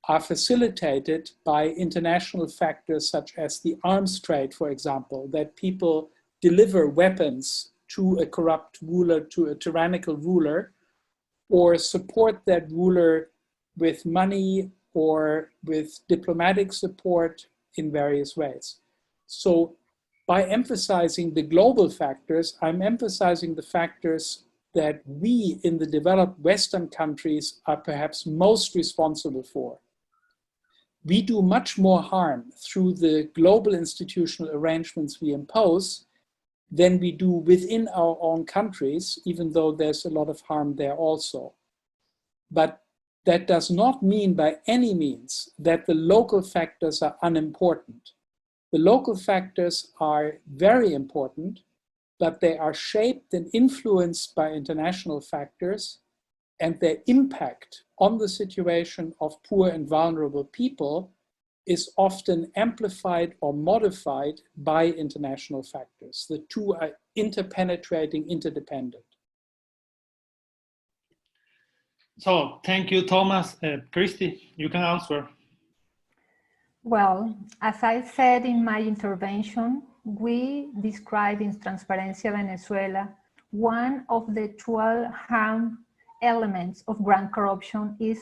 are facilitated by international factors such as the arms trade, for example, that people deliver weapons to a corrupt ruler, to a tyrannical ruler, or support that ruler with money or with diplomatic support in various ways. So by emphasizing the global factors, I'm emphasizing the factors that we in the developed Western countries are perhaps most responsible for. We do much more harm through the global institutional arrangements we impose than we do within our own countries, even though there's a lot of harm there also. But that does not mean by any means that the local factors are unimportant. The local factors are very important, but they are shaped and influenced by international factors, and their impact on the situation of poor and vulnerable people is often amplified or modified by international factors. The two are interpenetrating, interdependent. So thank you, Thomas. Christi, you can answer. Well, as I said in my intervention, we describe in Transparencia Venezuela, one of the 12 harm elements of grand corruption is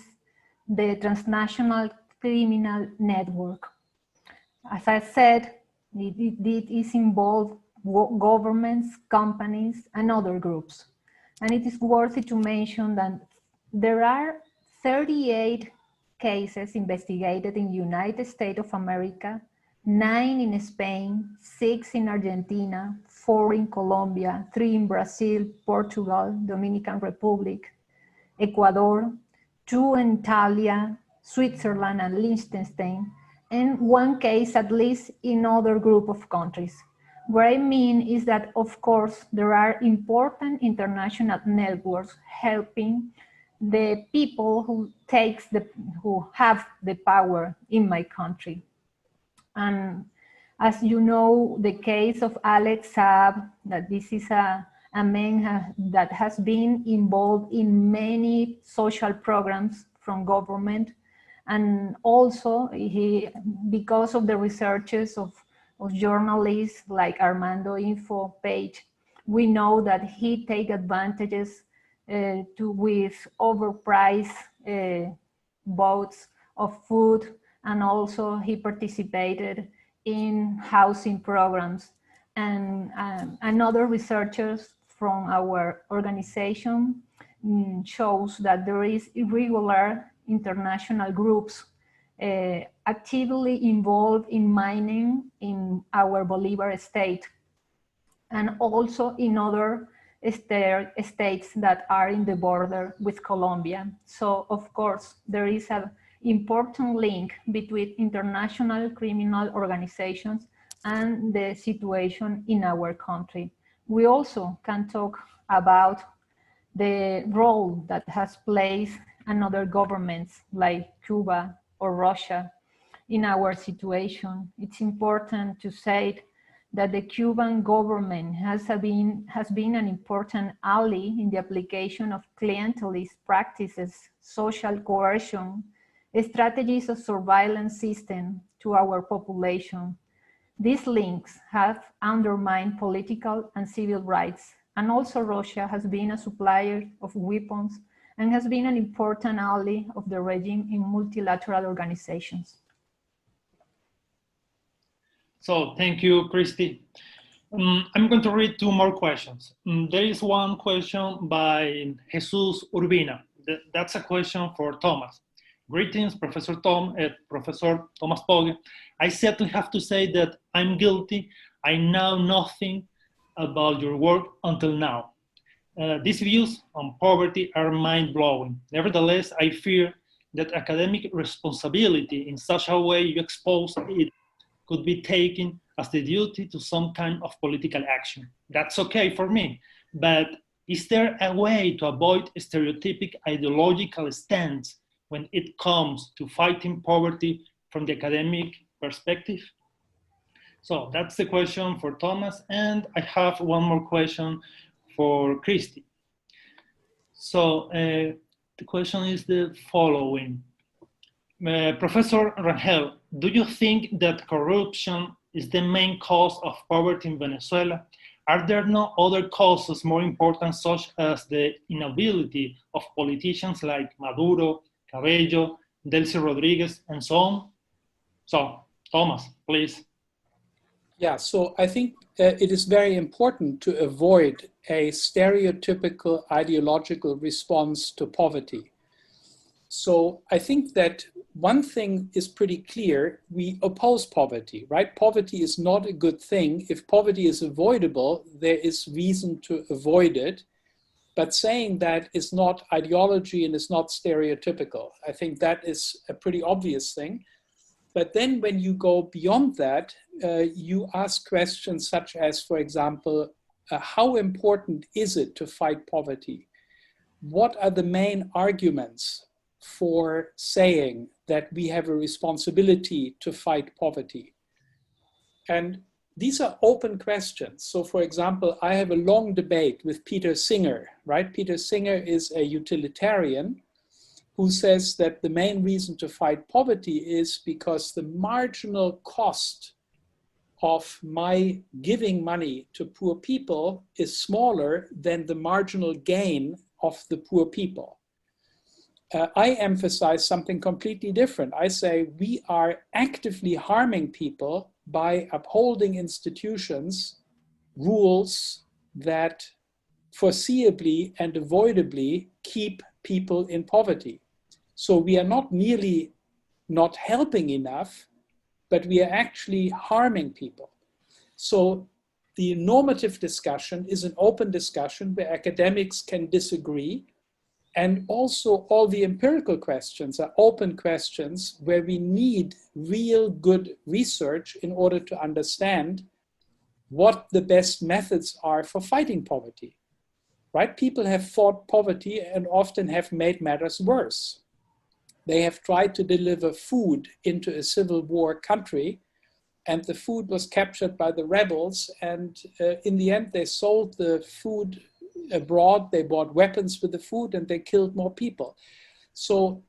the transnational criminal network. As I said, it is involved governments, companies, and other groups. And it is worthy to mention that there are 38 cases investigated in the United States of America, 9 in Spain, 6 in Argentina, 4 in Colombia, 3 in Brazil, Portugal, Dominican Republic, Ecuador, 2 in Italy, Switzerland, and Liechtenstein, and 1 case at least in other group of countries. What I mean is that, of course, there are important international networks helping the people who have the power in my country. And as you know, the case of Alex Saab, that this is a man that has been involved in many social programs from government, and also because of the researches of journalists like Armando Info page, we know that he take advantages with overpriced votes of food, and also he participated in housing programs. And other researchers from our organization shows that there is irregular international groups actively involved in mining in our Bolivar state, and also in other states that are in the border with Colombia. So of course, there is an important link between international criminal organizations and the situation in our country. We also can talk about the role that has played another governments like Cuba or Russia in our situation. It's important to say that the Cuban government has been an important ally in the application of clientelist practices, social coercion, strategies of surveillance system to our population. These links have undermined political and civil rights, and also Russia has been a supplier of weapons and has been an important ally of the regime in multilateral organizations. So thank you, Christi. I'm going to read 2 more questions. There is one question by Jesus Urbina. That's a question for Thomas. Greetings, Professor Thomas Pogge. I certainly have to say that I'm guilty. I know nothing about your work until now. These views on poverty are mind-blowing. Nevertheless, I fear that academic responsibility in such a way you expose it could be taken as the duty to some kind of political action. That's okay for me, but is there a way to avoid a stereotypic ideological stance when it comes to fighting poverty from the academic perspective? So that's the question for Thomas, and I have one more question for Christi. So the question is the following. Professor Rangel, do you think that corruption is the main cause of poverty in Venezuela? Are there no other causes more important, such as the inability of politicians like Maduro, Cabello, Delcy Rodriguez, and so on? So, Thomas, please. Yeah, so I think it is very important to avoid a stereotypical ideological response to poverty. So I think that one thing is pretty clear: we oppose poverty, right? Poverty is not a good thing. If poverty is avoidable, there is reason to avoid it. But saying that is not ideology and is not stereotypical. I think that is a pretty obvious thing. But then when you go beyond that, you ask questions such as, for example, how important is it to fight poverty? What are the main arguments for saying that we have a responsibility to fight poverty? And these are open questions. So for example, I have a long debate with Peter Singer, right? Peter Singer is a utilitarian who says that the main reason to fight poverty is because the marginal cost of my giving money to poor people is smaller than the marginal gain of the poor people. I emphasize something completely different. I say we are actively harming people by upholding institutions, rules that foreseeably and avoidably keep people in poverty. So we are not merely not helping enough, but we are actually harming people. So the normative discussion is an open discussion where academics can disagree. And also all the empirical questions are open questions where we need real good research in order to understand what the best methods are for fighting poverty, right? People have fought poverty and often have made matters worse. They have tried to deliver food into a civil war country, and the food was captured by the rebels. And in the end, they sold the food abroad, they bought weapons with the food, and they killed more people. So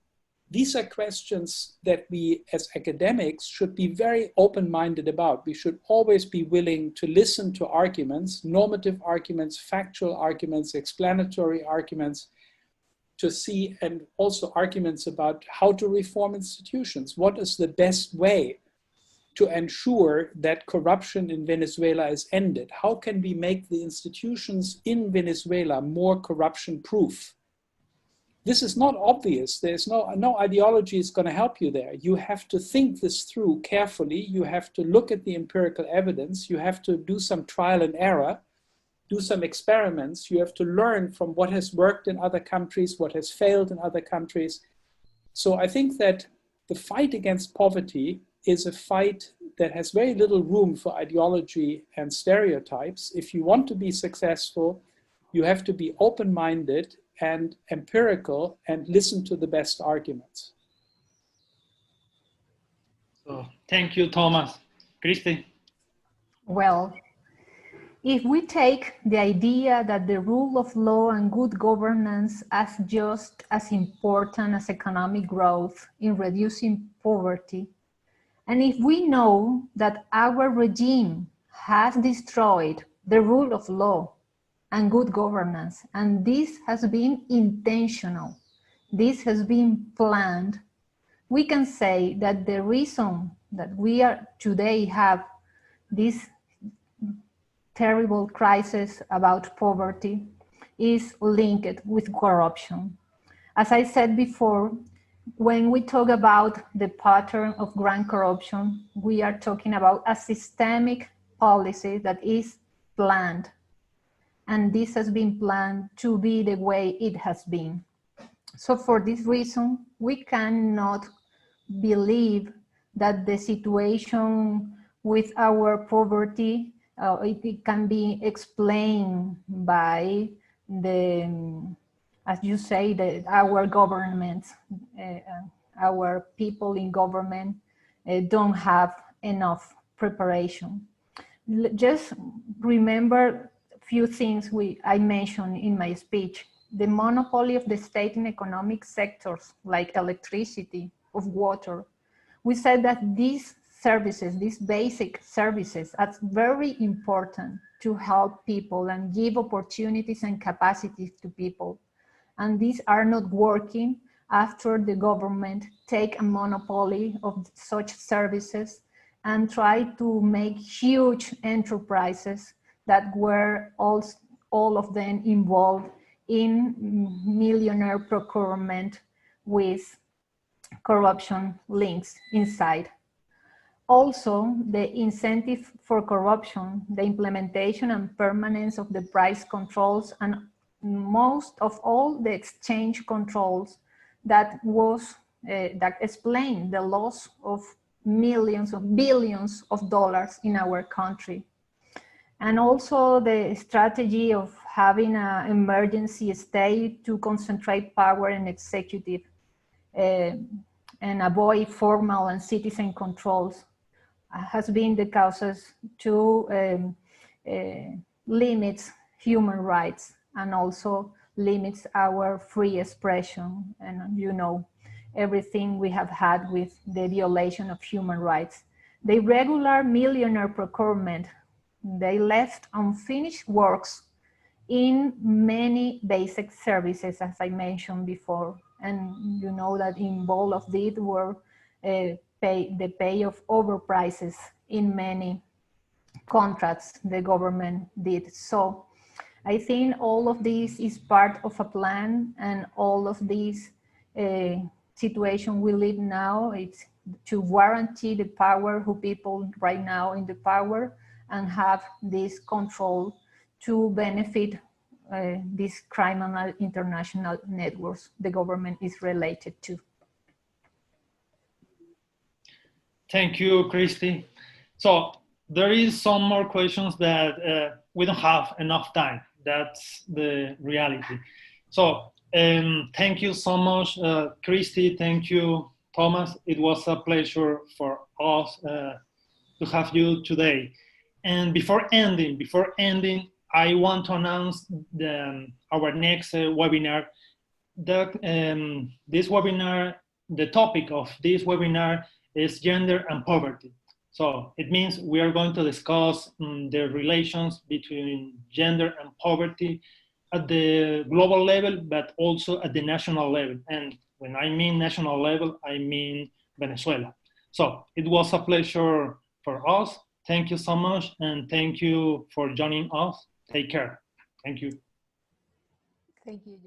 these are questions that we as academics should be very open-minded about. We should always be willing to listen to arguments, normative arguments, factual arguments, explanatory arguments, to see, and also arguments about how to reform institutions. What is the best way to ensure that corruption in Venezuela is ended? How can we make the institutions in Venezuela more corruption-proof? This is not obvious. There's no ideology is going to help you there. You have to think this through carefully. You have to look at the empirical evidence. You have to do some trial and error, do some experiments. You have to learn from what has worked in other countries, what has failed in other countries. So I think that the fight against poverty is a fight that has very little room for ideology and stereotypes. If you want to be successful, you have to be open-minded and empirical and listen to the best arguments. So, thank you, Thomas. Christi? Well, if we take the idea that the rule of law and good governance as just as important as economic growth in reducing poverty, and if we know that our regime has destroyed the rule of law and good governance, and this has been intentional, this has been planned, we can say that the reason that we are today have this terrible crisis about poverty is linked with corruption. As I said before, when we talk about the pattern of grand corruption, we are talking about a systemic policy that is planned. and this has been planned to be the way it has been. So for this reason, we cannot believe that the situation with our poverty, it can be explained by the, as you say, our government, our people in government don't have enough preparation. Just remember a few things I mentioned in my speech. The monopoly of the state in economic sectors like electricity, of water. We said that these services, these basic services, are very important to help people and give opportunities and capacities to people. And these are not working after the government take a monopoly of such services and try to make huge enterprises that were all of them involved in millionaire procurement with corruption links inside. Also, the incentive for corruption, the implementation and permanence of the price controls, and most of all the exchange controls that explain the loss of millions of billions of dollars in our country. And also the strategy of having an emergency state to concentrate power in executive and avoid formal and citizen controls has been the causes to limit human rights and also limits our free expression, and you know, everything we have had with the violation of human rights. The irregular millionaire procurement, they left unfinished works in many basic services, as I mentioned before. And you know that involved of this were the pay of overprices in many contracts the government did. So I think all of this is part of a plan, and all of this situation we live now, it's to guarantee the power who people right now in the power and have this control to benefit these criminal international networks the government is related to. Thank you, Christi. So there is some more questions that we don't have enough time. That's the reality. So thank you so much, Christi. Thank you, Thomas. It was a pleasure for us to have you today. And before ending, I want to announce our next webinar. This webinar, the topic of this webinar is gender and poverty. So it means we are going to discuss the relations between gender and poverty at the global level, but also at the national level. And when I mean national level, I mean Venezuela. So it was a pleasure for us. Thank you so much, and thank you for joining us. Take care. Thank you. Thank you.